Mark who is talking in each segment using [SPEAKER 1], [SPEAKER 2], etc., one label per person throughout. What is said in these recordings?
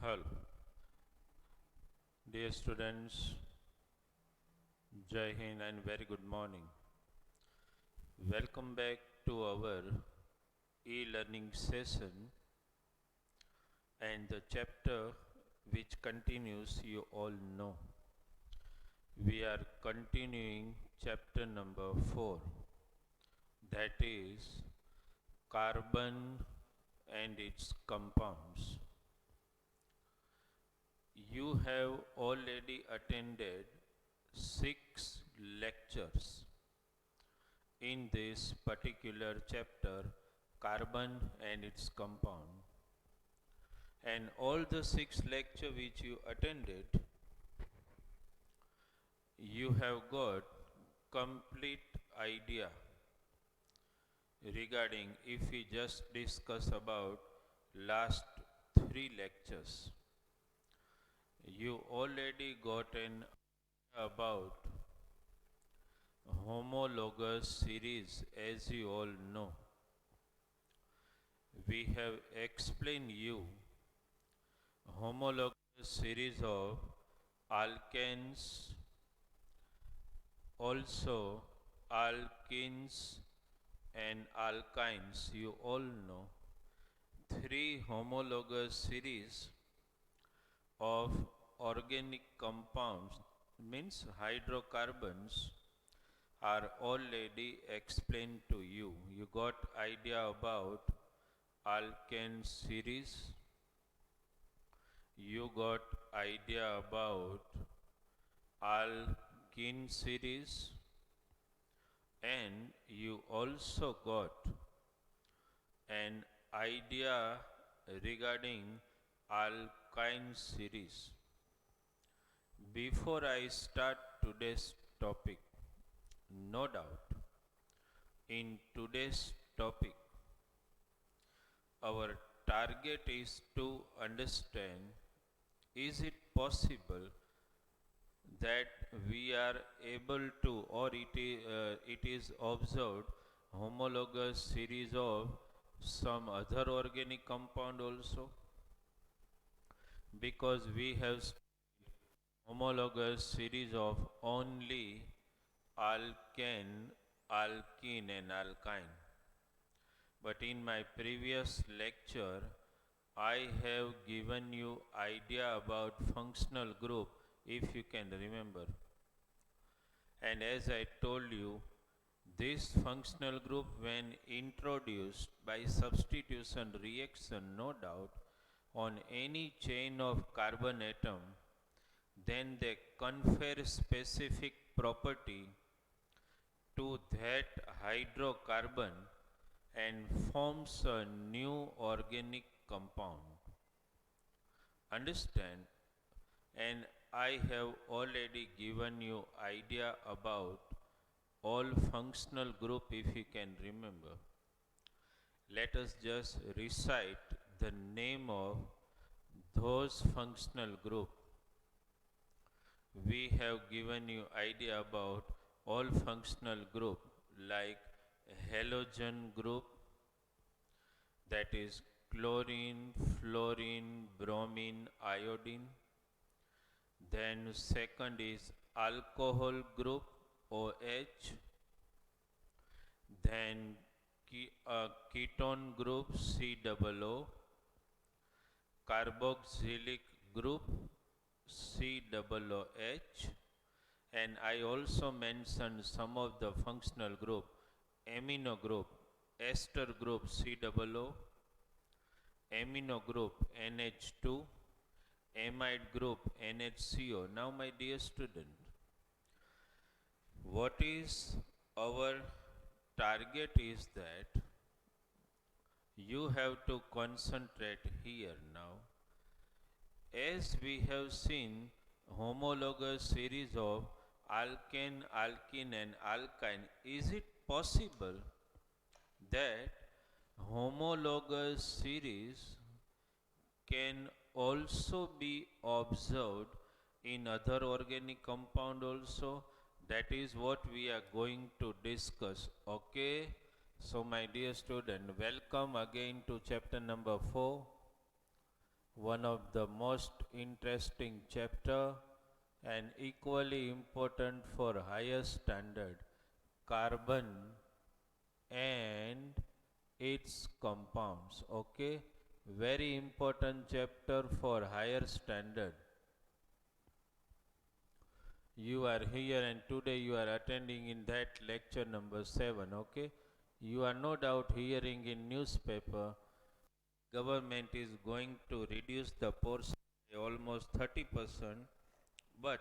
[SPEAKER 1] Hello, dear students, Jai Hind and very good morning. Welcome back to our e-learning session and the chapter which continues you all know. We are continuing chapter number 4, that is carbon and its compounds. You have already attended 6 lectures in this particular chapter, carbon and its compound. And all the 6 lectures which you attended, you have got complete idea regarding, if we just discuss about last 3 lectures, you already got an idea about homologous series. As you all know, we have explained you homologous series of alkanes, also alkenes and alkynes. You all know 3 homologous series of organic compounds, means hydrocarbons, are already explained to you. You got idea about alkane series, you got idea about alkene series, and you also got an idea regarding alkyne series. Before I start today's topic, no doubt, in today's topic, our target is to understand, is it possible that we are able to, or it is observed, homologous series of some other organic compound also? Because we have homologous series of only alkane, alkene and alkyne. But in my previous lecture, I have given you idea about functional group, if you can remember. And as I told you, this functional group, when introduced by substitution reaction, no doubt, on any chain of carbon atom, then they confer specific property to that hydrocarbon and forms a new organic compound. Understand? And I have already given you idea about all functional group, if you can remember. Let us just recite the name of those functional group. We have given you idea about all functional group, like halogen group, that is chlorine, fluorine, bromine, iodine. Then second is alcohol group, OH. Then ketone group, COO. Carboxylic group, COOH. And I also mentioned some of the functional group: amino group, ester group, COO, amino group, NH2, amide group, NHCO. Now, my dear student, what is our target is that you have to concentrate here now. As we have seen homologous series of alkane, alkene and alkyne, is it possible that homologous series can also be observed in other organic compound also? That is what we are going to discuss. Okay, so my dear student, welcome again to chapter number 4. one of the most interesting chapter and equally important for higher standard, carbon and its compounds. Okay, very important chapter for higher standard. You are here and today you are attending in that lecture number 7. Okay, you are no doubt hearing in newspaper government is going to reduce the portion by almost 30%, but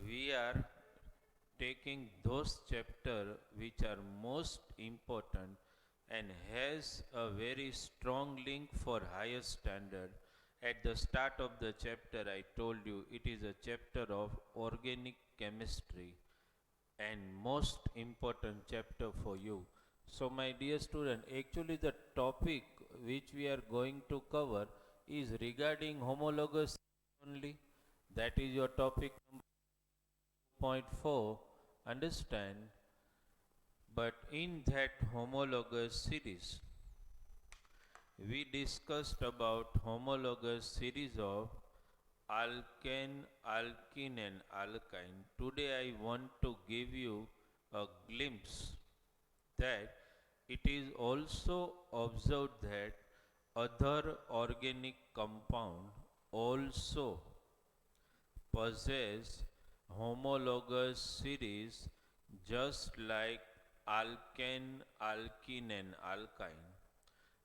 [SPEAKER 1] we are taking those chapter which are most important and has a very strong link for higher standard. At the start of the chapter I told you it is a chapter of organic chemistry and most important chapter for you. So my dear student, actually the topic which we are going to cover is regarding homologous only. That is your topic number point 4. Understand? But in that homologous series, we discussed about homologous series of alkane, alkene and alkyne. Today I want to give you a glimpse that it is also observed that other organic compound also possess homologous series just like alkane, alkene and alkyne.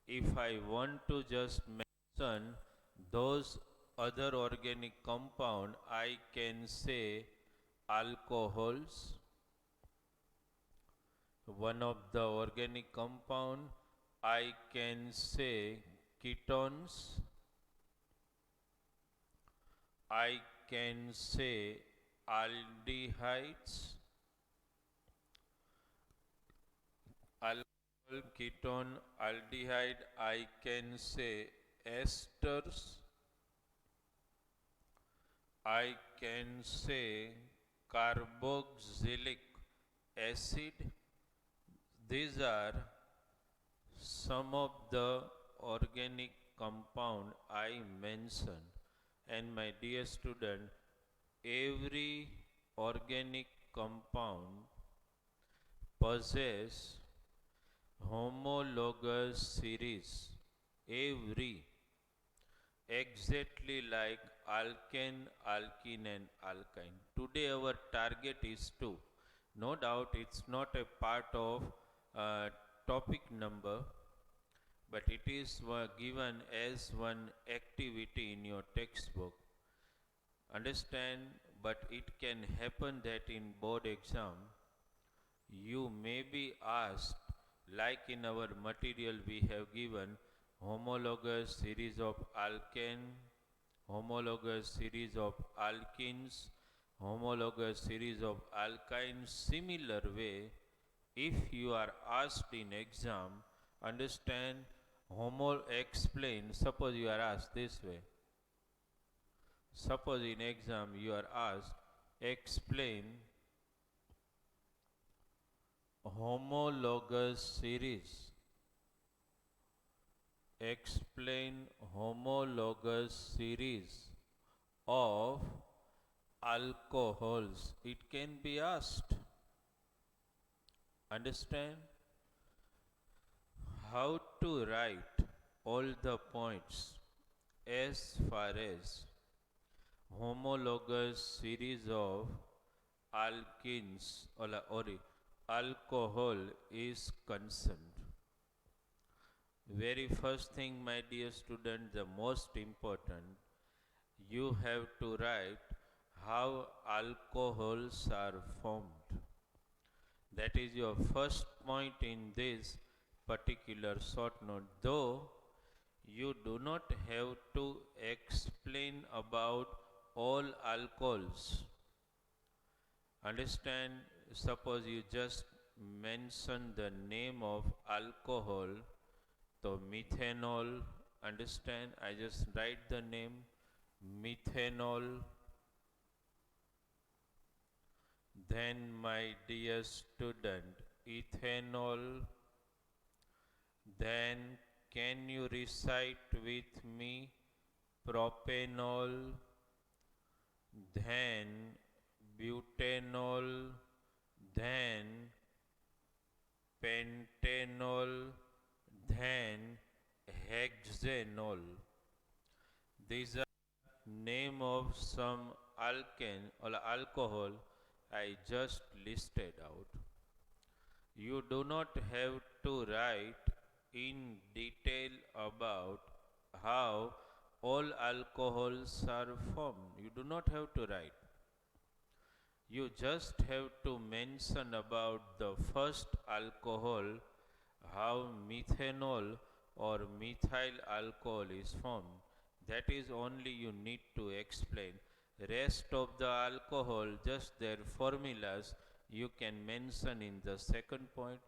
[SPEAKER 1] If I want to just mention those other organic compound, I can say alcohols, one of the organic compound, I can say ketones, I can say aldehydes, alcohol, ketone, aldehyde, I can say esters, I can say carboxylic acid. These are some of the organic compound I mentioned. And my dear student, every organic compound possess homologous series. Every exactly like alkane, alkene and alkyne. Today our target is 2. No doubt it's not a part of topic number, but it is given as one activity in your textbook. Understand, but it can happen that in board exam you may be asked, like in our material we have given homologous series of alkane, homologous series of alkenes, homologous series of alkynes. Similar way, if you are asked in exam, understand, explain, suppose you are asked this way. Suppose in exam you are asked, explain homologous series. Explain homologous series of alcohols. It can be asked. Understand? How to write all the points as far as homologous series of alkenes or alcohol is concerned. Very first thing, my dear student, the most important, you have to write how alcohols are formed. That is your first point in this particular short note. Though you do not have to explain about all alcohols. Understand, suppose you just mention the name of alcohol, so methanol, understand, I just write the name methanol. Then my dear student, ethanol. Then can you recite with me propanol, then butanol, then pentanol, then hexanol. These are name of some alkane or alcohol I just listed out. You do not have to write in detail about how all alcohols are formed. You do not have to write. You just have to mention about the first alcohol, how methanol or methyl alcohol is formed. That is only you need to explain. Rest of the alcohol, just their formulas, you can mention in the second point.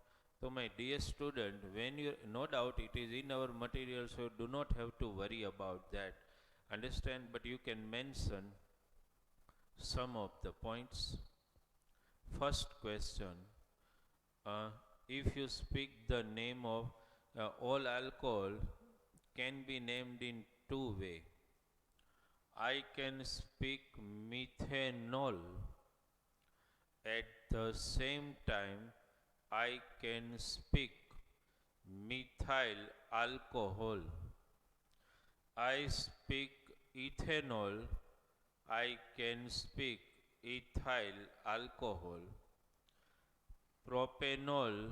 [SPEAKER 1] So my dear student, when you, no doubt it is in our material, so do not have to worry about that. Understand? But you can mention some of the points. First question, uh, if you speak the name of all alcohol can be named in two way. I can speak methanol. At the same time, I can speak methyl alcohol. I speak ethanol. I can speak ethyl alcohol. Propanol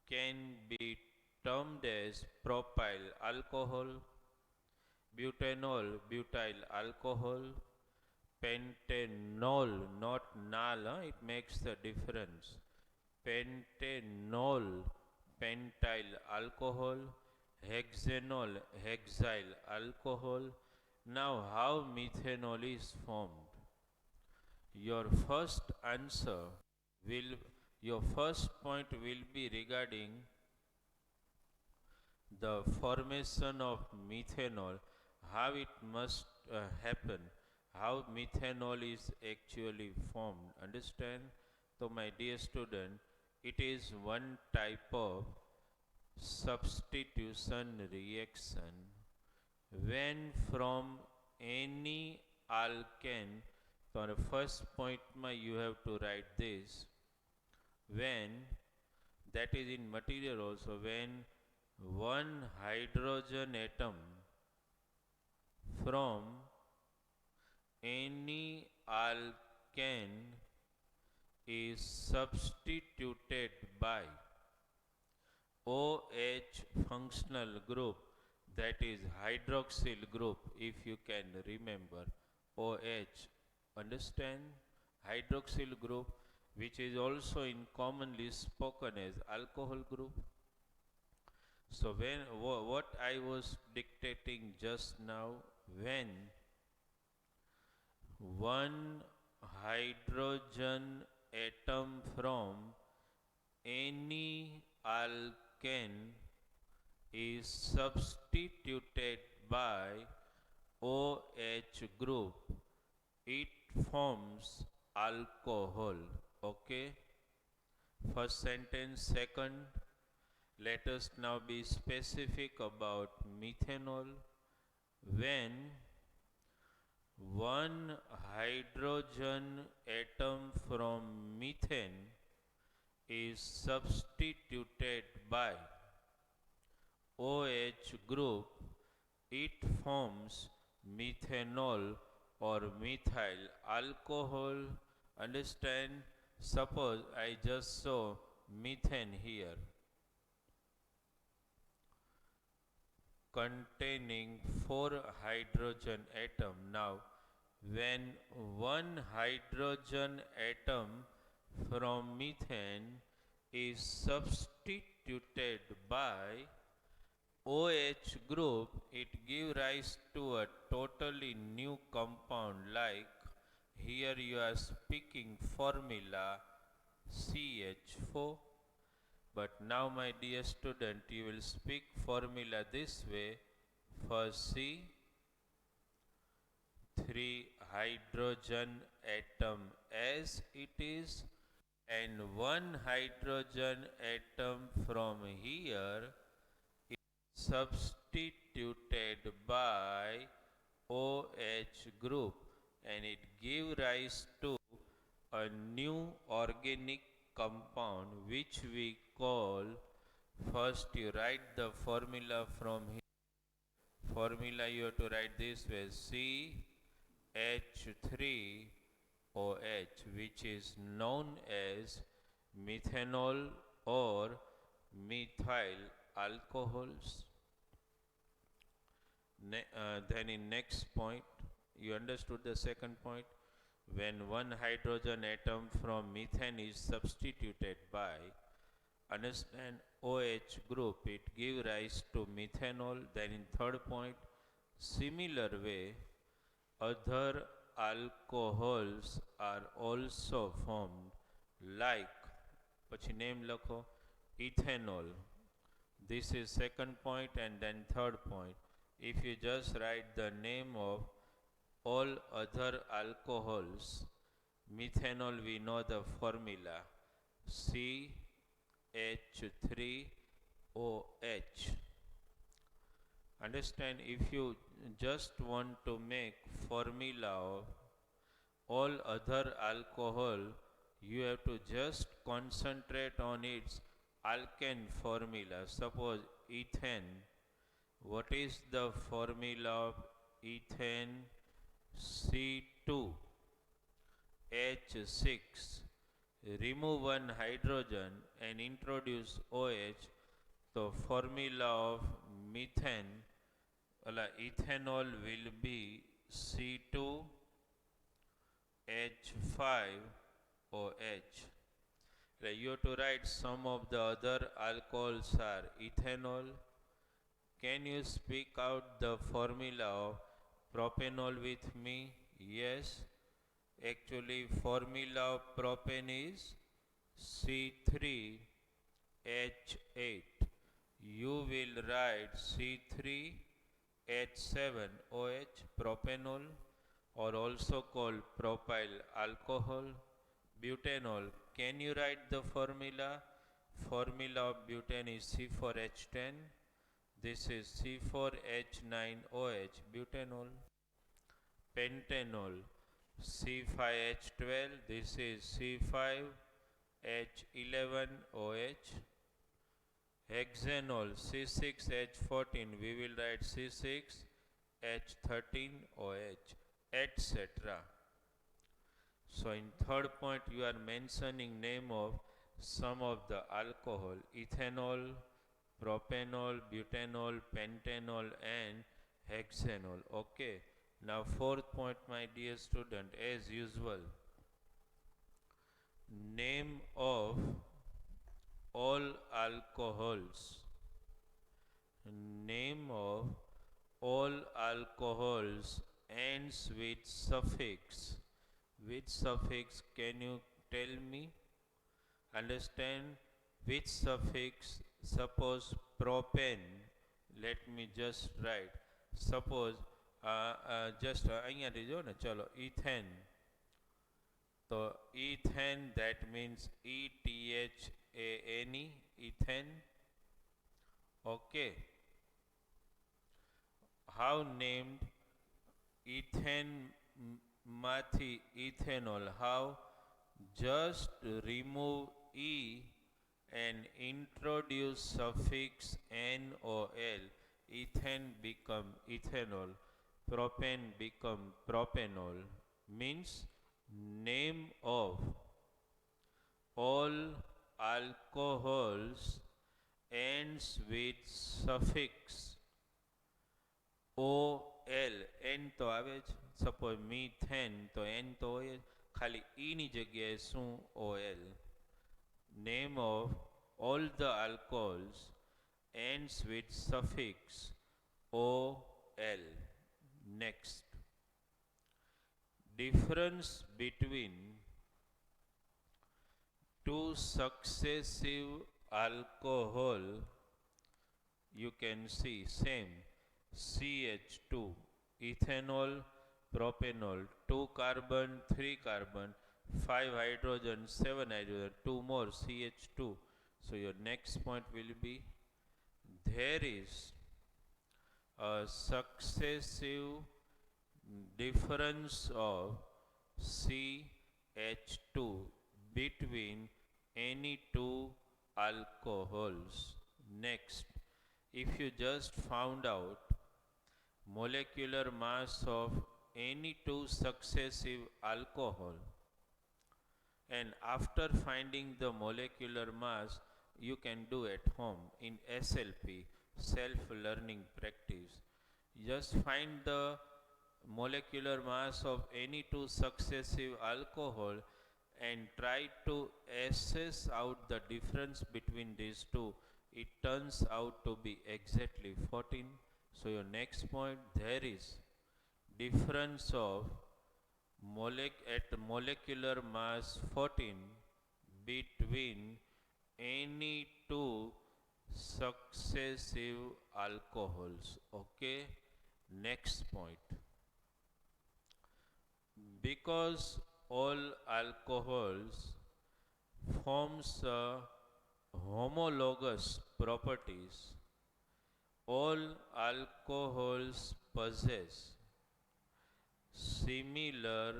[SPEAKER 1] can be termed as propyl alcohol, butanol, butyl alcohol, pentanol, not nal, it makes the difference. Pentanol, pentyl alcohol, hexanol, hexyl alcohol. Now, how methanol is formed? Your first answer will, your first point will be regarding the formation of methanol, how it must happen, how methanol is actually formed. Understand? So, my dear student, it is one type of substitution reaction when from any alkane. So, on the first point, you have to write this. When, that is in material also, when one hydrogen atom from any alkane is substituted by OH functional group, that is hydroxyl group, if you can remember OH. Understand? Hydroxyl group, which is also in commonly spoken as alcohol group. So when what I was dictating just now, when one hydrogen atom from any alkane is substituted by OH group, it forms alcohol. Okay? First sentence. Second, let us now be specific about methanol. When one hydrogen atom from methane is substituted by OH group, it forms methanol or methyl alcohol. Understand? Suppose I just saw methane here containing 4 hydrogen atom. Now, when one hydrogen atom from methane is substituted by OH group, it gives rise to a totally new compound, like here you are speaking formula CH4. But now, my dear student, you will speak formula this way. First C, 3 hydrogen atom as it is, and 1 hydrogen atom from here is substituted by OH group, and it give rise to a new organic compound which we call, first you write the formula from here. Formula you have to write this way, CH3OH, which is known as methanol or methyl alcohols. Then in next point, you understood the second point. When one hydrogen atom from methane is substituted by, understand, OH group, it give rise to methanol. Then in third point, similar way, other alcohols are also formed, like, પછી name લખો, ethanol. This is second point, and then third point. If you just write the name of all other alcohols, methanol, we know the formula, CH3OH. Understand, if you just want to make formula of all other alcohol, you have to just concentrate on its alkane formula. Suppose ethane, what is the formula of ethane? C2H6. Remove one hydrogen and introduce OH. The formula of methane, ethanol, will be C2H5OH. You have to write some of the other alcohols are ethanol. Can you speak out the formula of propanol with me? Yes. Actually, formula of propane is C3H8. You will write C3H7OH, propanol, or also called propyl alcohol. Butanol, can you write the formula? Formula of butane is C4H10. This is C4H9OH, butanol. Pentanol, C5H12. This is C5H11OH. Hexanol, C6H14. We will write C6H13OH, etc. So in third point, you are mentioning name of some of the alcohol: ethanol, propanol, butanol, pentanol, and hexanol. Okay. Now fourth point, my dear student, as usual, name of all alcohols. Name of all alcohols ends with suffix. Which suffix, can you tell me? Understand, which suffix? Suppose propane, let me just write. Suppose just અહીંયાથી જો ને, ચલો, ethane. તો ethane, that means ETHANE, ethane. Okay. How named? Ethane માંથી ethanol. How? Just remove E and introduce suffix NOL. Ethane become ethanol. Propane become propanol. Means name of all alcohols ends with suffix OL. N તો આવે જ. Suppose methane, તો N તો હોય જ, ખાલી E ની જગ્યાએ શું? OL. Name of all the alcohols ends with suffix OL. Next. Difference between two successive alcohol, you can see same. CH2, ethanol, propanol, 2 carbon, 3 carbon, 5 hydrogen, 7 hydrogen, 2 more CH2. So your next point will be, there is a successive difference of CH2 between any two alcohols. Next, if you just found out molecular mass of any two successive alcohol, and after finding the molecular mass, you can do at home in SLP, self learning practice. Just find the molecular mass of any two successive alcohol and try to assess out the difference between these two. It turns out to be exactly 14. So your next point, there is difference of at molecular mass 14 between any two successive alcohols. Okay, next point, because all alcohols forms a homologous properties, all alcohols possess similar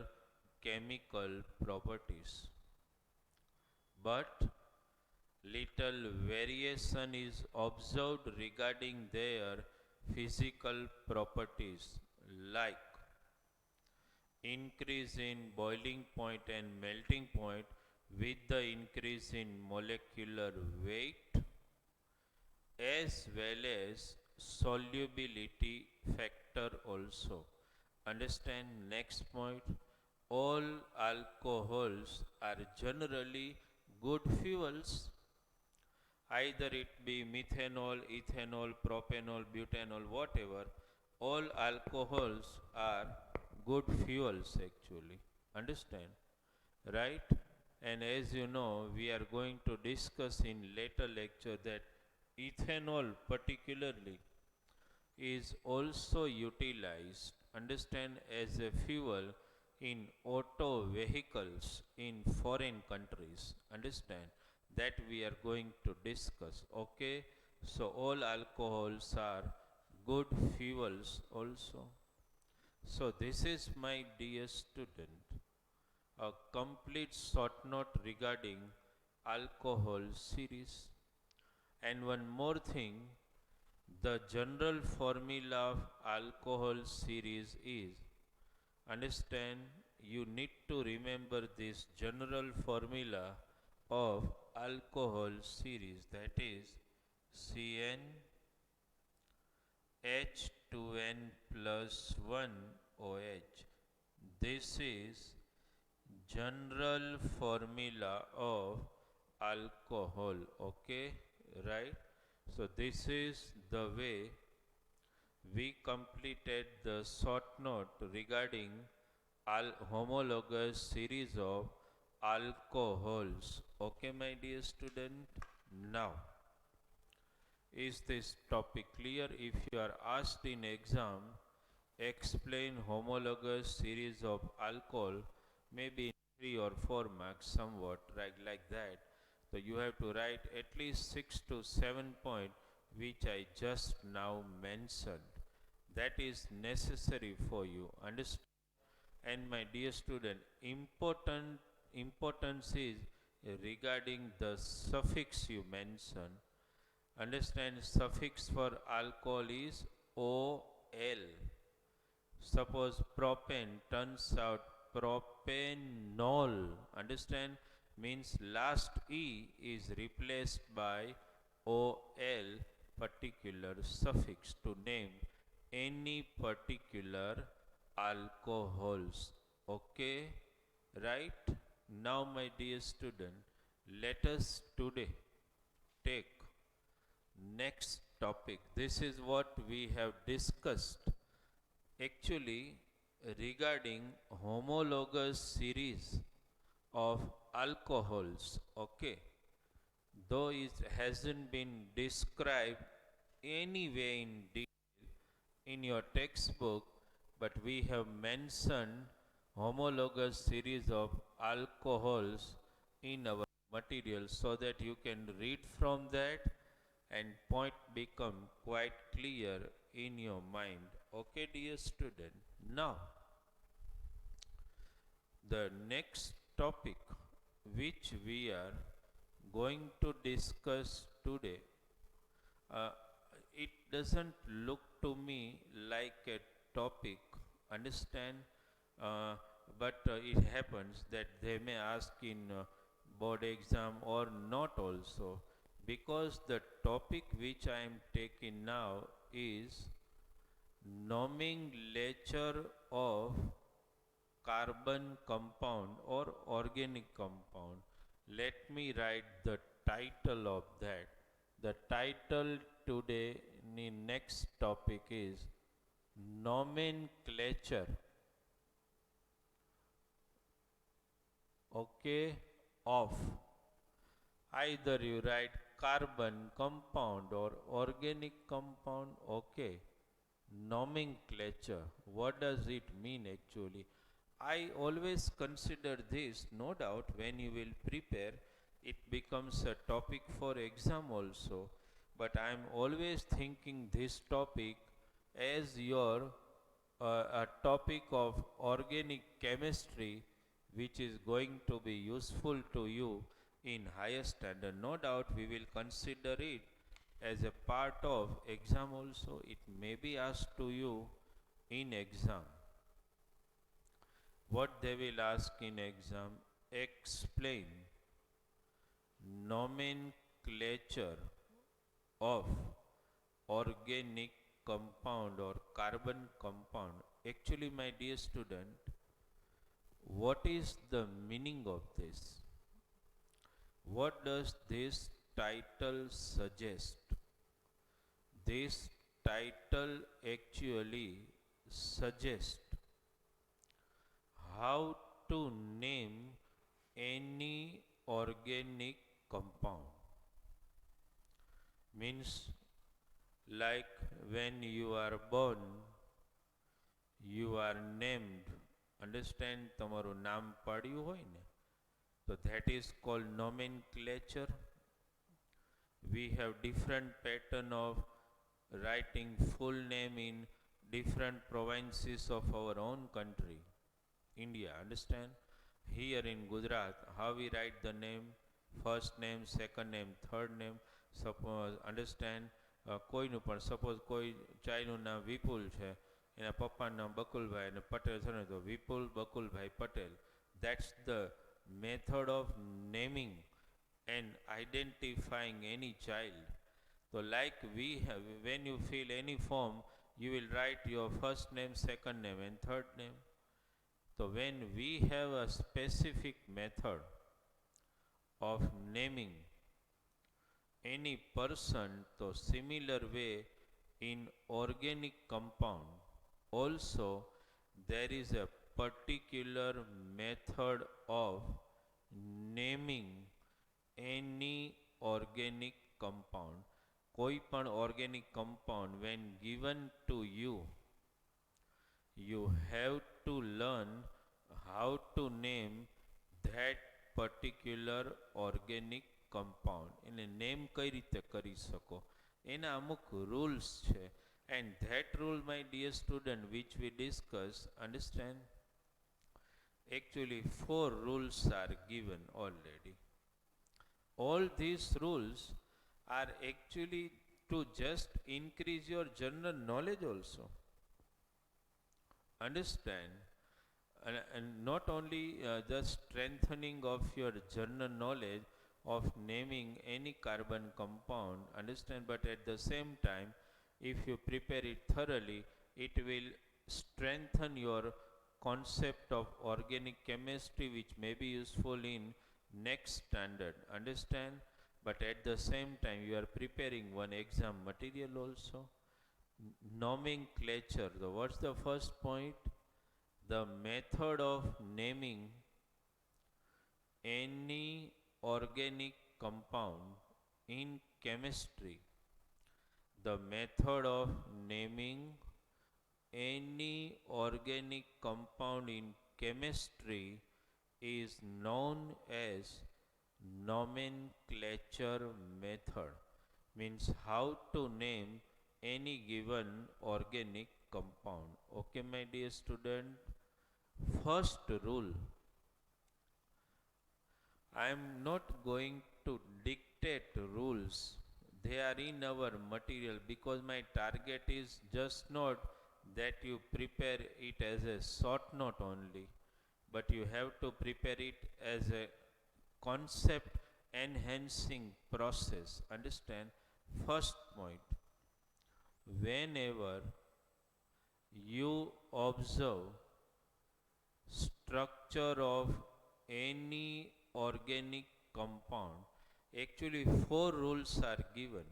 [SPEAKER 1] chemical properties, but little variation is observed regarding their physical properties, like increase in boiling point and melting point with the increase in molecular weight, as well as solubility factor also. Understand next point, all alcohols are generally good fuels, either it be methanol, ethanol, propanol, butanol, whatever. All alcohols are good fuels actually. Understand? Right? And as you know, we are going to discuss in later lecture that ethanol particularly is also utilized, understand, as a fuel in auto vehicles in foreign countries. Understand? That we are going to discuss. Okay? So all alcohols are good fuels also. So this is, my dear student, a complete short note regarding alcohol series. And one more thing, the general formula of alcohol series is, understand, you need to remember this general formula of alcohol series, that is CN H2N plus 1 OH. This is general formula of alcohol. Okay, right? So this is the way we completed the short note regarding homologous series of alcohols. Okay, my dear student. Now, is this topic clear? If you are asked in exam, explain homologous series of alcohol, maybe in 3 or 4 marks, somewhat like that. So you have to write at least 6 to 7 points, which I just now mentioned. That is necessary for you. Understand? And my dear student, importance is regarding the suffix you mentioned. Understand, suffix for alcohol is OL. Suppose propane turns out propanol. Understand? Means last E is replaced by OL, particular suffix, to name any particular alcohols. Okay? Right? Now, my dear student, let us today take next topic. This is what we have discussed actually regarding homologous series of alcohols. Okay, though it hasn't been described anyway in detail in your textbook, but we have mentioned homologous series of alcohols in our material so that you can read from that and point become quite clear in your mind. Okay, dear student. Now, The next topic which we are going to discuss today, uh, it doesn't look to me like a topic, understand? Uh, but it happens that they may ask in board exam or not also, because the topic which I am taking now is nomenclature of carbon compound or organic compound. Let me write the title of that. The title today in next topic is nomenclature, okay, of, either you write carbon compound or organic compound, okay. Nomenclature, what does it mean actually? I always consider this, no doubt, when you will prepare, it becomes a topic for exam also. But I am always thinking this topic as your a topic of organic chemistry, which is going to be useful to you in higher standard. No doubt we will consider it as a part of exam also. It may be asked to you in exam. What they will ask in exam? Explain nomenclature of organic compound or carbon compound. Actually, my dear student, what is the meaning of this? What does this title suggest? This title actually suggests how to name any organic compound. Means, like when you are born, you are named. Understand? તમારું નામ પાડ્યું હોય ને, so that is called nomenclature. We have different pattern of writing full name in different provinces of our own country, India. Understand? Here in Gujarat, how we write the name, first name, second name, third name. Suppose, understand, કોઈનું પણ suppose કોઈ ચાઇલ્ડનું નામ વિપુલ છે, એના પપ્પાનું નામ બકુલભાઈ અને પટેલ છે ને, તો વિપુલ Bakulbhai Patel. That's the method of naming and identifying any child. So like we have, when you fill any form, you will write your first name, second name and third name. So when we have a specific method of naming any person, so similar way in organic compound also there is a particular method of naming any organic compound. કોઈ પણ organic compound when given to you, you have to learn how to name that particular organic compound. એને name કઈ રીતે કરી શકો, એના અમુક rules છે. And that rule, my dear student, which we discuss, understand, actually 4 rules are given already. All these rules are actually to just increase your general knowledge also. Understand? And not only the strengthening of your general knowledge of naming any carbon compound, understand, but at the same time, if you prepare it thoroughly, it will strengthen your concept of organic chemistry, which may be useful in next standard. Understand? But at the same time, you are preparing one exam material also. Nomenclature. So what's the first point? The method of naming any organic compound in chemistry. The method of naming any organic compound in chemistry is known as nomenclature method. Means how to name any given organic compound. Okay, my dear student. First rule, I am not going to dictate rules. They are in our material because my target is just not that you prepare it as a short note only, but you have to prepare it as a concept enhancing process. Understand? First point, whenever you observe structure of any organic compound, actually four rules are given,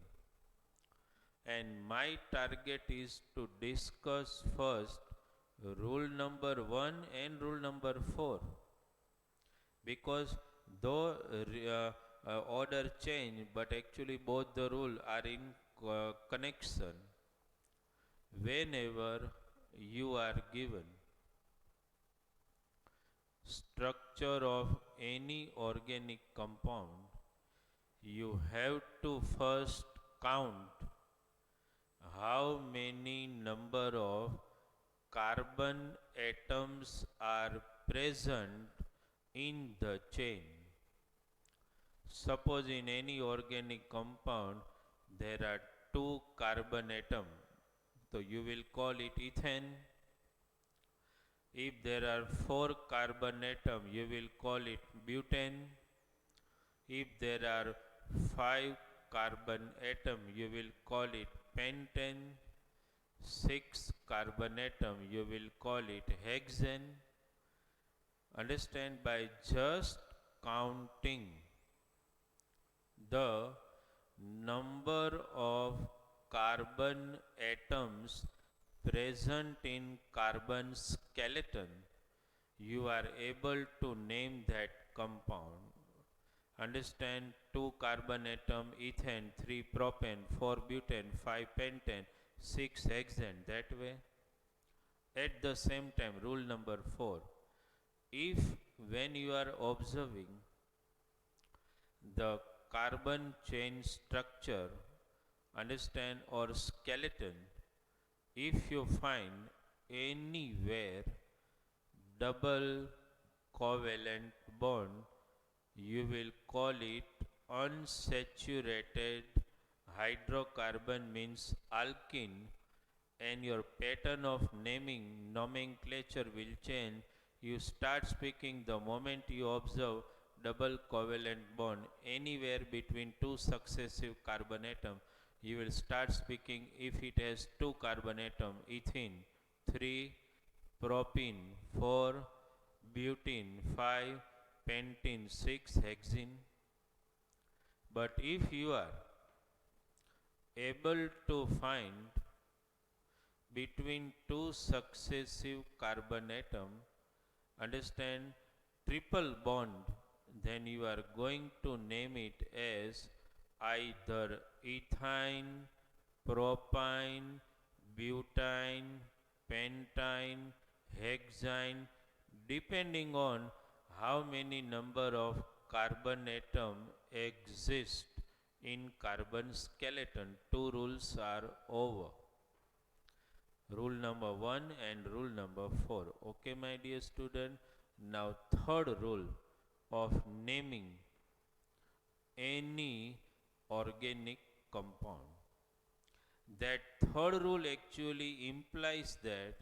[SPEAKER 1] and my target is to discuss first rule number 1 and rule number 4, because though order change, but actually both the rule are in connection. Whenever you are given structure of any organic compound, you have to first count how many number of carbon atoms are present in the chain. Suppose in any organic compound there are two carbon atoms, so you will call it ethane. If there are four carbon atoms, you will call it butane. If there are five carbon atoms, you will call it pentane. Six carbon atom, you will call it hexane. Understand, by just counting the number of carbon atoms present in carbon skeleton, you are able to name that compound. Understand, 2 carbon atom ethane, 3 propane, 4 butane, 5 pentane, 6 hexane, that way. At the same time, rule number 4, if when you are observing the carbon chain structure, understand, or skeleton, if you find anywhere double covalent bond, you will call it unsaturated hydrocarbon, means alkene, and your pattern of naming nomenclature will change. You start speaking the moment you observe double covalent bond anywhere between two successive carbon atoms. You will start speaking if it has two carbon atoms, ethene, 3 propene, 4 butene, 5 pentene, 6 hexene. But if you are able to find between two successive carbon atom, understand, triple bond, then you are going to name it as either ethyne, propyne, butane, pentine, hexane, depending on how many number of carbon atom exist in carbon skeleton. Two rules are over, rule number 1 and rule number 4. Okay, my dear student. Now third rule of naming any organic compound. That third rule actually implies that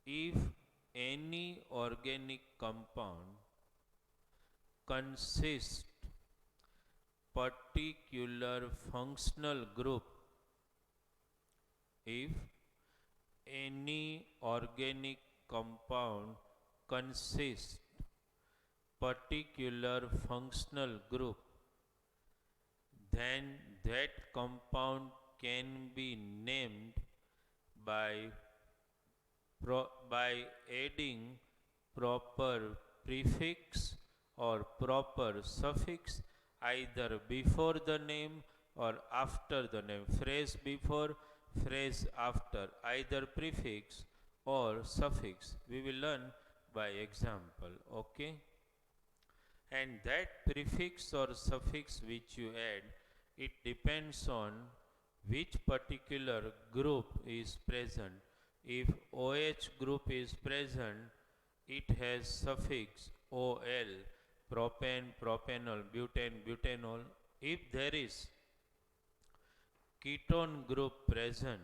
[SPEAKER 1] if any organic compound consists particular functional group, if any organic compound consists particular functional group, then that compound can be named by adding proper prefix or proper suffix either before the name or after the name. Phrase before, phrase after, either prefix or suffix. We will learn by example. Okay? And that prefix or suffix which you add, it depends on which particular group is present. If OH group is present, it has suffix OL. propane, propanol, butane, butanol. If there is ketone group present,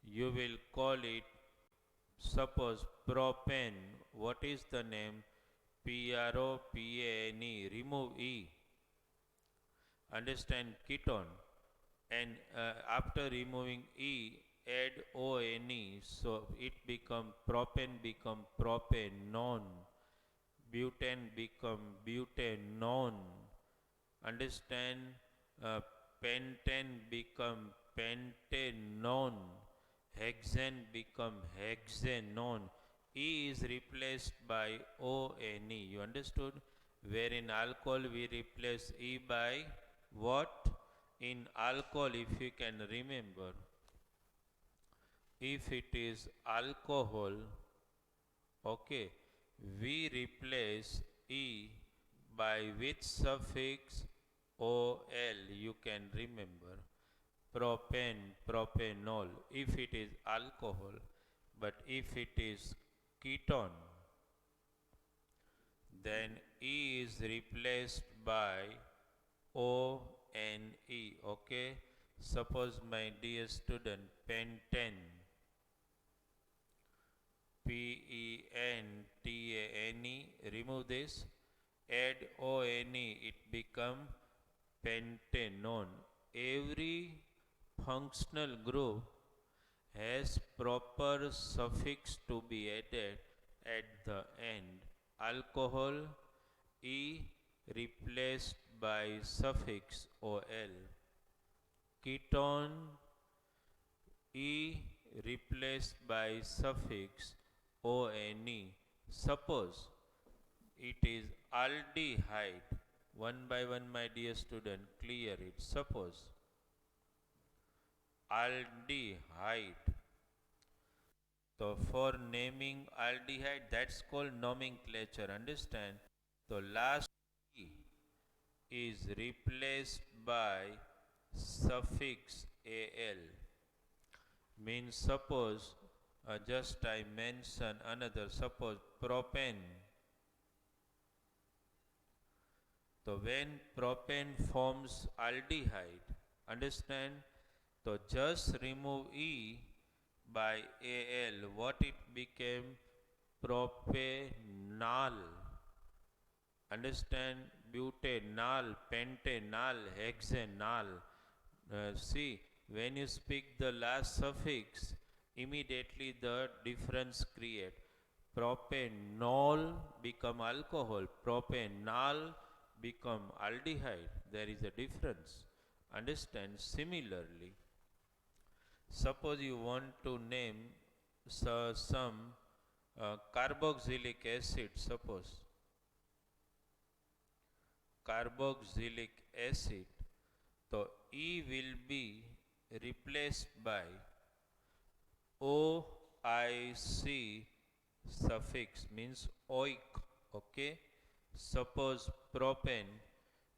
[SPEAKER 1] you will call it, suppose propane. What is the name? PROPANE. Remove E. Understand ketone. And after removing E, add ONE. So it become propane become propanone. Butane become butanone. Understand? Uh, Pentane become pentanone. Hexane become hexanone. E is replaced by ONE. You understood? Where in alcohol we replace E by what? In alcohol, if you can remember, if it is alcohol, okay, we replace E by which suffix? OL, you can remember. Propane, propanol, if it is alcohol. But if it is ketone, then E is replaced by ONE. Okay. Suppose, my dear student, pentane, PENTANE, remove this, add ONE, it become pentanone. Every functional group has proper suffix to be added at the end. Alcohol, E replaced by suffix OL. Ketone, E replaced by suffix ONE. Suppose it is aldehyde. One by one, my dear student, clear it. Suppose aldehyde. So for naming aldehyde, that's called nomenclature. Understand? So last E is replaced by suffix AL. Means suppose, just I mention another, suppose propane. So when propane forms aldehyde, understand? So just remove E by AL, what it became? Propanol. Understand? Butanol, pentanol, hexanol. See, when you speak the last suffix, immediately the difference create. Propanol become alcohol, propanol become aldehyde. There is a difference. Understand? Similarly, suppose you want to name some carboxylic acid, suppose carboxylic acid, so E will be replaced by OIC suffix, means oic. Okay. Suppose propane,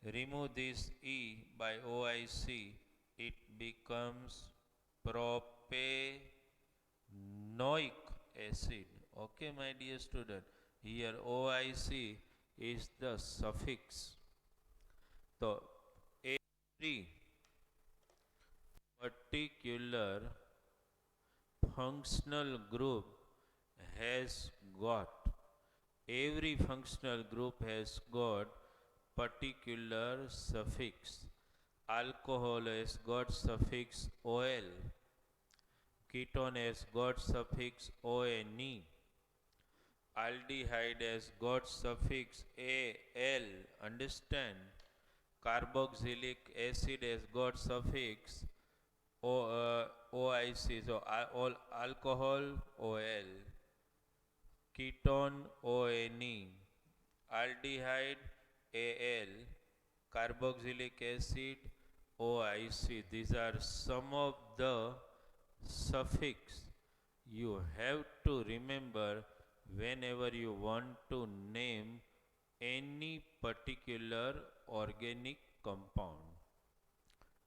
[SPEAKER 1] remove this E by OIC, it becomes propanoic acid. Okay, my dear student, here OIC is the suffix. So every particular functional group has got, every functional group has got particular suffix. Alcohol has got suffix OL. Ketone has got suffix ONE. Aldehyde has got suffix AL. Understand? Carboxylic acid has got suffix OIC. So all alcohol OL. Ketone ONE. Aldehyde AL. Carboxylic acid OIC. These are some of the suffix you have to remember whenever you want to name any particular organic compound.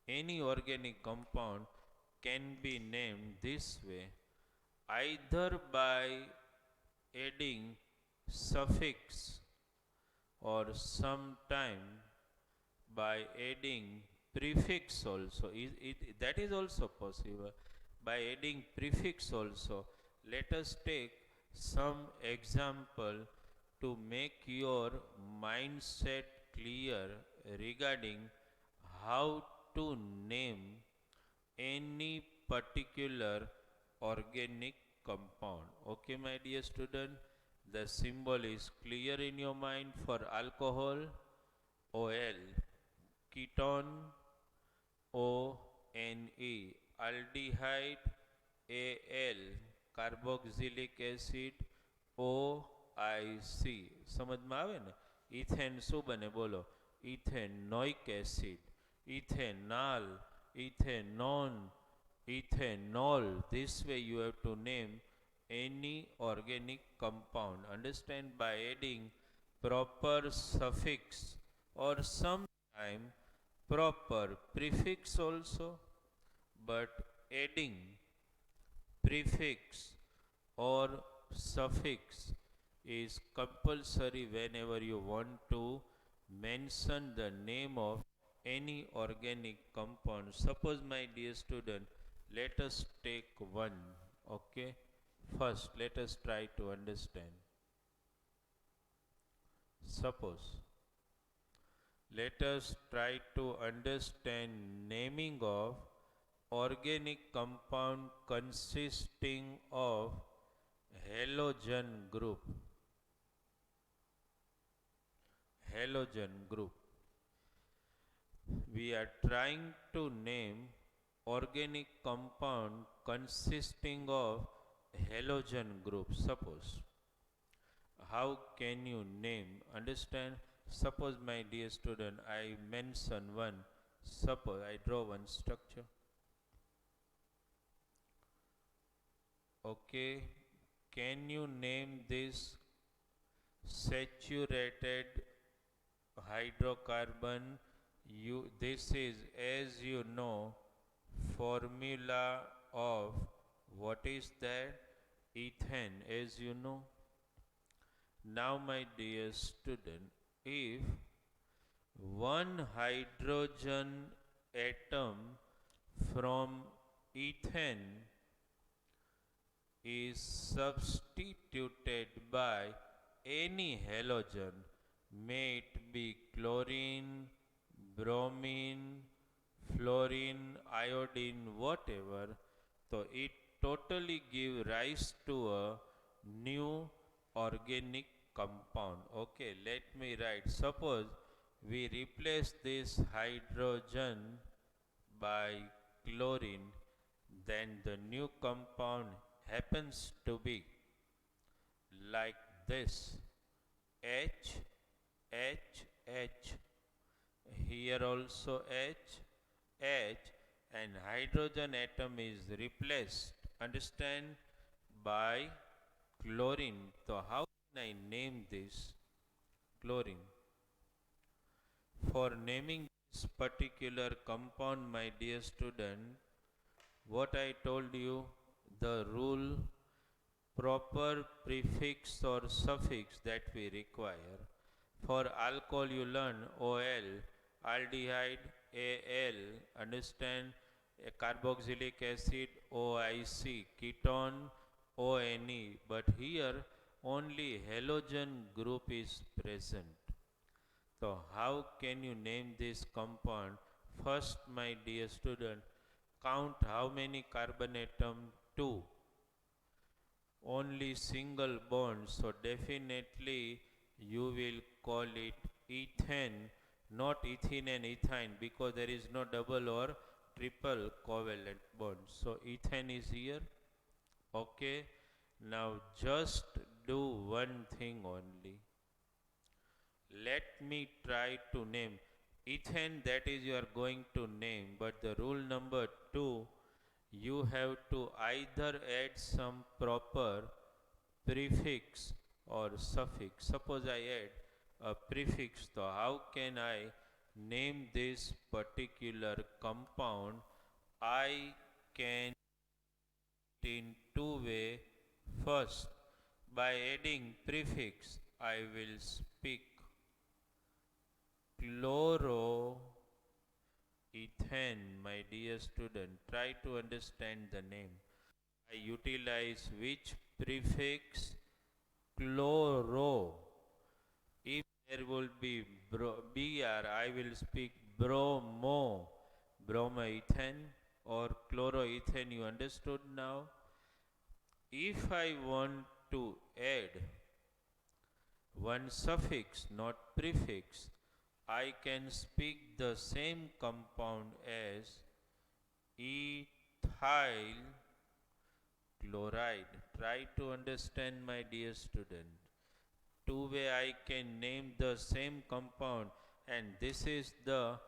[SPEAKER 1] Any organic compound can be named this way either by adding suffix or sometime by adding prefix also. That is also possible. By adding prefix also. Let us take some example to make your mindset clear regarding how to name any particular organic compound. Okay, my dear student, the symbol is clear in your mind. For alcohol, OL, ketone, ONE, aldehyde, AL, carboxylic acid, OIC. સમજમાં આવે ને? Ethane શું બને બોલો? Ethanoic acid, ethanal, ethanone, ethanol. This way you have to name any organic compound. Understand? By adding proper suffix or sometime proper prefix also, but adding prefix or suffix is compulsory whenever you want to mention the name of any organic compound. Suppose, my dear student, let us take one. Okay, first let us try to understand. Suppose, let us try to understand naming of organic compound consisting of halogen group. Halogen group. We are trying to name organic compound consisting of halogen group. Suppose, how can you name? Understand? Suppose, my dear student, I mention one. Suppose I draw one structure. Okay, can you name this saturated hydrocarbon? This is, as you know, formula of what is that? Ethane, as you know. Now, my dear student, if one hydrogen atom from ethane is substituted by any halogen, may it be chlorine, bromine, fluorine, iodine, whatever, so it totally give rise to a new organic compound. Okay, let me write. Suppose we replace this hydrogen by chlorine, then the new compound happens to be like this: H, H, H. Here also H, H, and hydrogen atom is replaced. Understand? By chlorine. So how can I name this? Chlorine. For naming this particular compound, my dear student, what I told you, the rule, proper prefix or suffix that we require. For alcohol you learn OL, aldehyde AL, understand, a carboxylic acid OIC, ketone ONE, but here only halogen group is present. So how can you name this compound? First, my dear student, count how many carbon atom? 2. Only single bond, so definitely you will call it ethane, not ethene and ethine, because there is no double or triple covalent bond. So ethane is here. Okay, now just do one thing only. Let me try to name ethane, that is you are going to name, but the rule number 2, you have to either add some proper prefix or suffix. Suppose I add a prefix, so how can I name this particular compound? I can in two ways. First, by adding prefix, I will speak chloroethane, my dear student. Try to understand the name. I utilize which prefix? Chloro. If there will be Br, I will speak bromoethane or chloroethane. You understood now? If I want to add one suffix, not prefix, I can speak the same compound as ethyl chloride. Try to understand, my dear student. Two way I can name the same compound, and this is the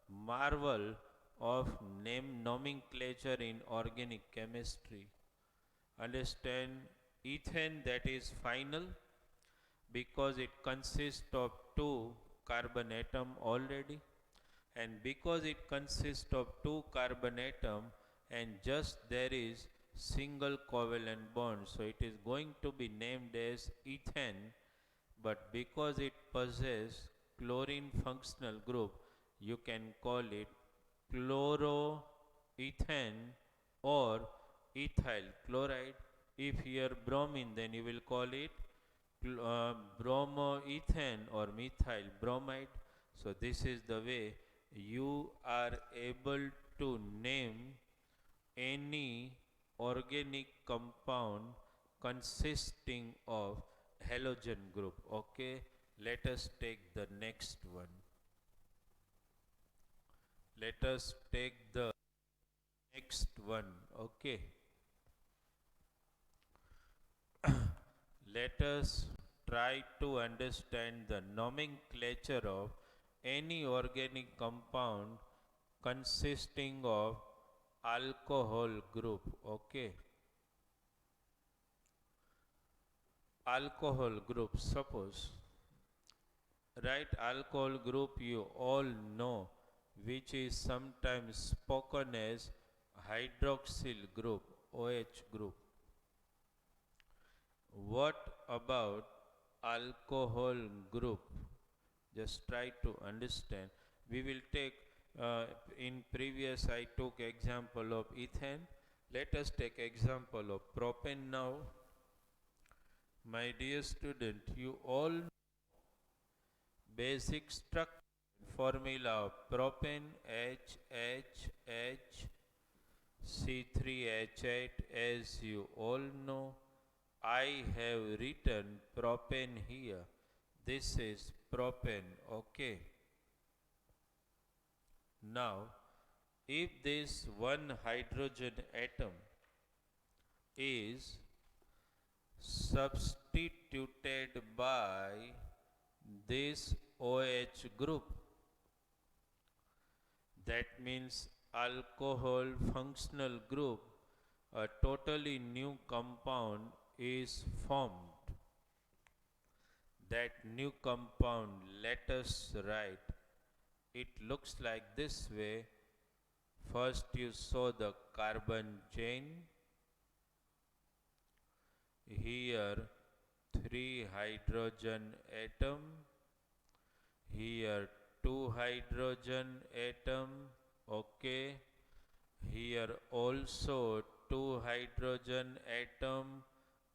[SPEAKER 1] marvel of name nomenclature in organic chemistry. Understand, ethane, that is final because it consists of two carbon atom already, and because it consists of two carbon atom and just there is single covalent bond, so it is going to be named as ethane. But because it possesses chlorine functional group, you can call it chloroethane or ethyl chloride. If here bromine, then you will call it bromoethane or methyl bromide. So this is the way you are able to name any organic compound consisting of halogen group. Okay, let us take the next one. Let us take the next one. Okay, let us try to understand the nomenclature of any organic compound consisting of alcohol group. Okay, alcohol group, suppose, right? Alcohol group you all know, which is sometimes spoken as hydroxyl group, OH group. What about alcohol group? Just try to understand. We will take in previous I took example of ethane. Let us take example of propane now. My dear student, you all basic structure formula of propane, HHC3H8, as you all know. I have written propane here. This is propane. Okay. Now, if this one hydrogen atom is substituted by this OH group, that means alcohol functional group, a totally new compound is formed. That new compound, let us write. It looks like this way. First you saw the carbon chain. Here 3 hydrogen atom. Here 2 hydrogen atom. Okay. Here also 2 hydrogen atom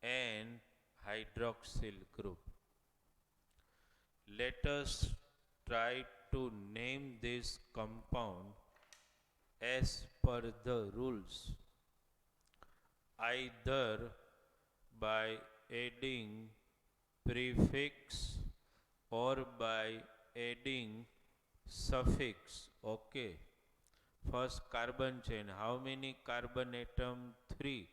[SPEAKER 1] and hydroxyl group. Let us try to name this compound as per the rules, either by adding prefix or by adding suffix. Okay. First carbon chain. How many carbon atom? 3.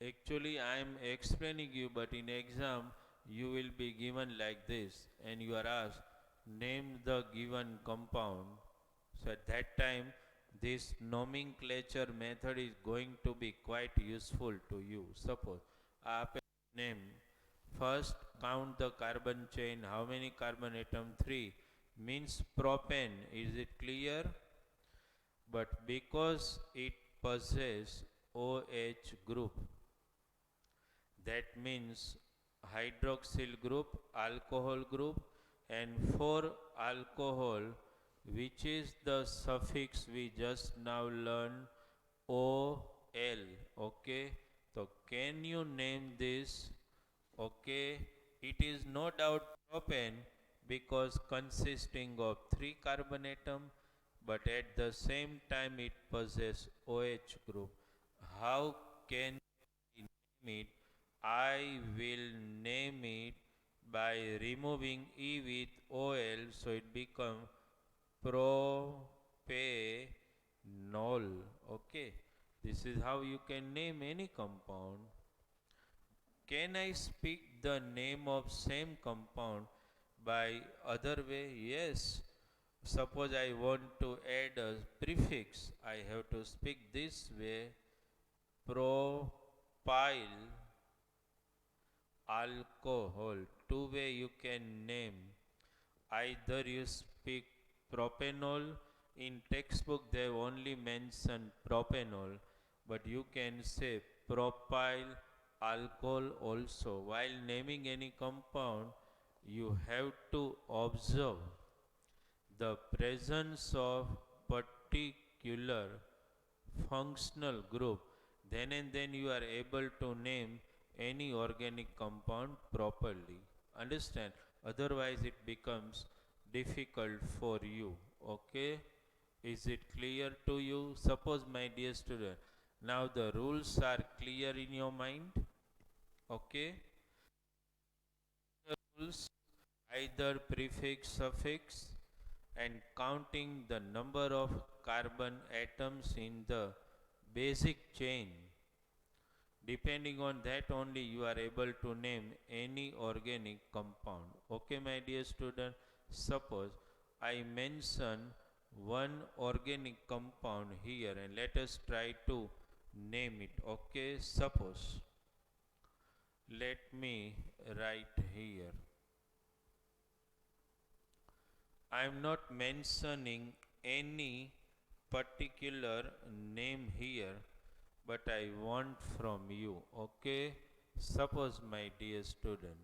[SPEAKER 1] Actually I am explaining you, but in exam you will be given like this and you are asked name the given compound. So at that time this nomenclature method is going to be quite useful to you. Suppose name, first count the carbon chain. How many carbon atom? 3. Means propane. Is it clear? But because it possesses OH group, that means hydroxyl group, alcohol group, And for alcohol, which is the suffix we just now learned, OL. Okay, so can you name this? Okay, it is no doubt propane because consisting of three carbon atom, but at the same time it possesses OH group. How can I name it? I will name it by removing E with OL, so it becomes propanol. Okay, this is how you can name any compound. Can I speak the name of same compound by other way? Yes. Suppose I want to add a prefix, I have to speak this way: propyl alcohol. Two way you can name. Either you speak propanol. In textbook they only mention propanol, but you can say propyl alcohol also. While naming any compound, you have to observe the presence of particular functional group. Then and then you are able to name any organic compound properly. Understand? Otherwise it becomes difficult for you. Okay, is it clear to you? Suppose, my dear student, now the rules are clear in your mind. Okay, the rules: either prefix, suffix, and counting the number of carbon atoms in the basic chain. Depending on that only you are able to name any organic compound. Okay, my dear student, suppose I mention one organic compound here and let us try to name it. Okay, suppose, let me write here. I am not mentioning any particular name here, but I want from you. Okay, suppose, my dear student,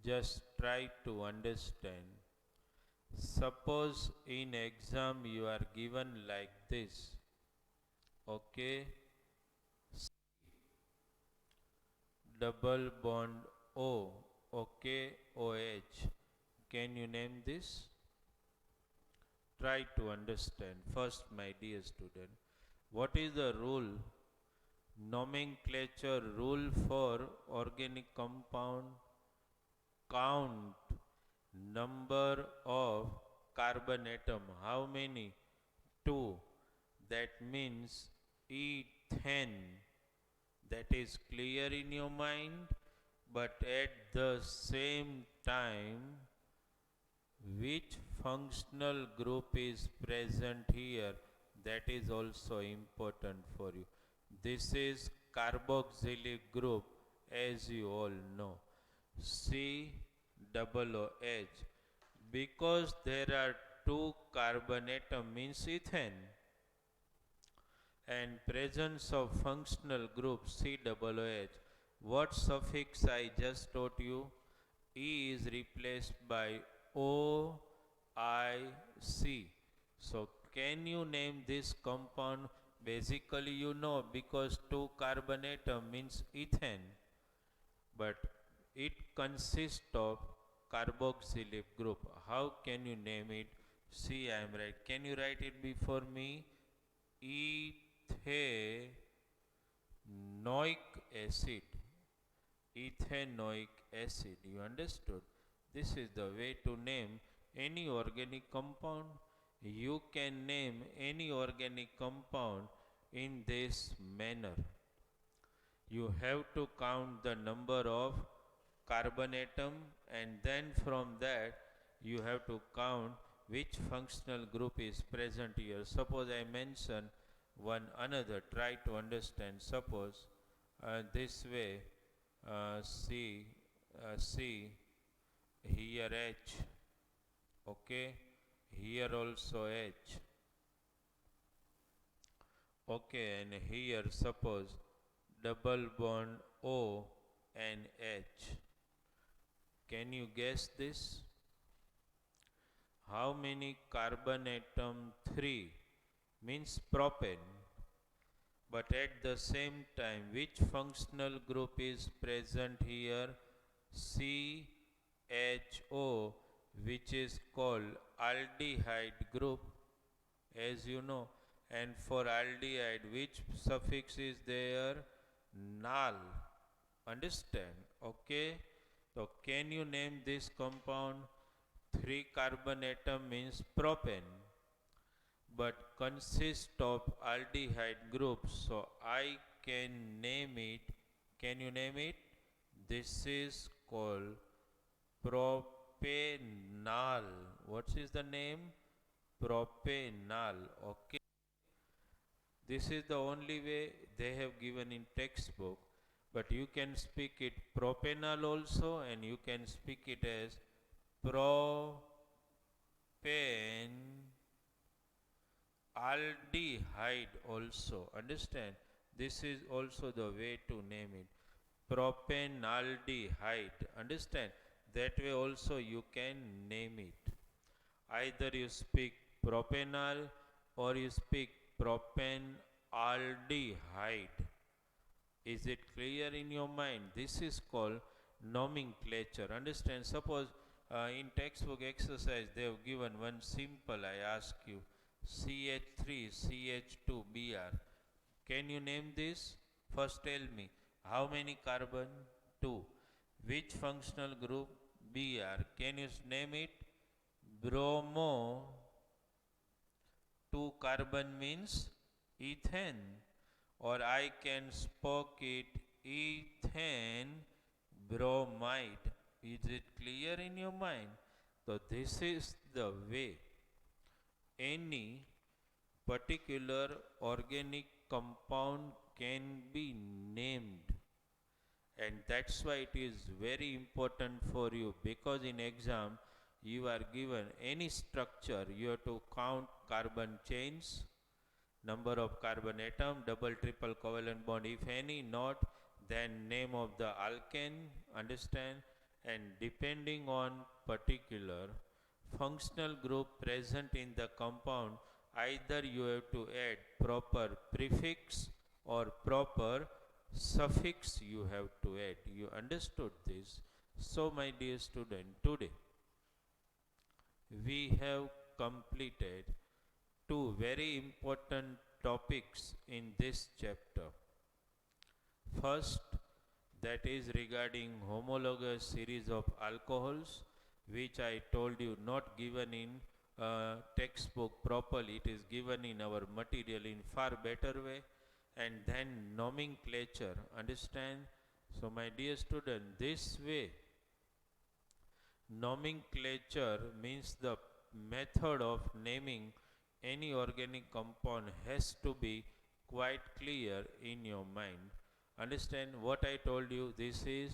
[SPEAKER 1] just try to understand. Suppose in exam you are given like this. Okay, double bond O. Okay, OH. Can you name this? Try to understand. First, my dear student, what is the rule, nomenclature rule for organic compound? Count number of carbon atom. How many? 2. That means ethane. That is clear in your mind, but at the same time, which functional group is present here, that is also important for you. This is carboxylic group, as you all know, COOH. Because there are two carbon atom means ethane, and presence of functional group COOH. What suffix I just taught you? E is replaced by OIC. So can you name this compound? Basically you know, because two carbon atom means ethane, but it consists of carboxylic group. How can you name it? See, I am right. Can you write it before me? Ethanoic acid. Ethanoic acid. You understood? This is the way to name any organic compound. You can name any organic compound in this manner. You have to count the number of carbon atom, and then from that you have to count which functional group is present here. Suppose I mention one another, try to understand. Suppose this way, C here H, okay, here also H, okay, and here suppose double bond O and H. Can you guess this? how many carbon atom? 3 means propane. But at the same time, which functional group is present here? CHO, which is called aldehyde group, as you know. And for aldehyde, which suffix is there? Nal. Understand? Okay. So can you name this compound? 3 carbon atom means propane, but consists of aldehyde groups. So I can name it. Can you name it? This is called propanol. What is the name? Propanol. Okay. This is the only way they have given in textbook, but you can speak it propanol also, and you can speak it as propanaldehyde also. Understand? This is also the way to name it. Propanaldehyde. Understand? That way also you can name it. Either you speak propanol or you speak propanaldehyde. Is it clear in your mind? This is called nomenclature. Understand? Suppose in textbook exercise they have given one simple. I ask you, CH3 CH2 Br. Can you name this? First tell me, how many carbon? 2. Which functional group? Br. Can you name it? Bromo. 2 carbon means ethane, or I can spoke it ethane bromide. Is it clear in your mind? So this is the way any particular organic compound can be named, and that's why it is very important for you, because in exam you are given any structure, you have to count carbon chains, number of carbon atom, double triple covalent bond, if any not, then name of the alkane. Understand? And depending on particular functional group present in the compound, either you have to add proper prefix or proper suffix you have to add. You understood this? So my dear student, today we have completed two very important topics in this chapter. First, that is regarding homologous series of alcohols, which I told you not given in textbook properly. It is given in our material in far better way. And then nomenclature. Understand? So my dear student, this way nomenclature means the method of naming any organic compound has to be quite clear in your mind. Understand what I told you? This is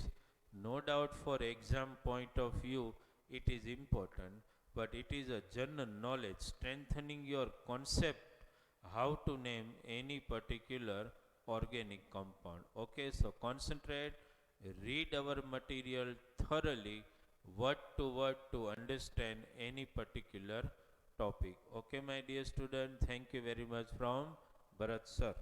[SPEAKER 1] no doubt for exam point of view it is important, but it is a general knowledge strengthening your concept how to name any particular organic compound. Okay, so concentrate, read our material thoroughly, word to understand any particular topic. Okay, my dear student, thank you very much from Bharat sir.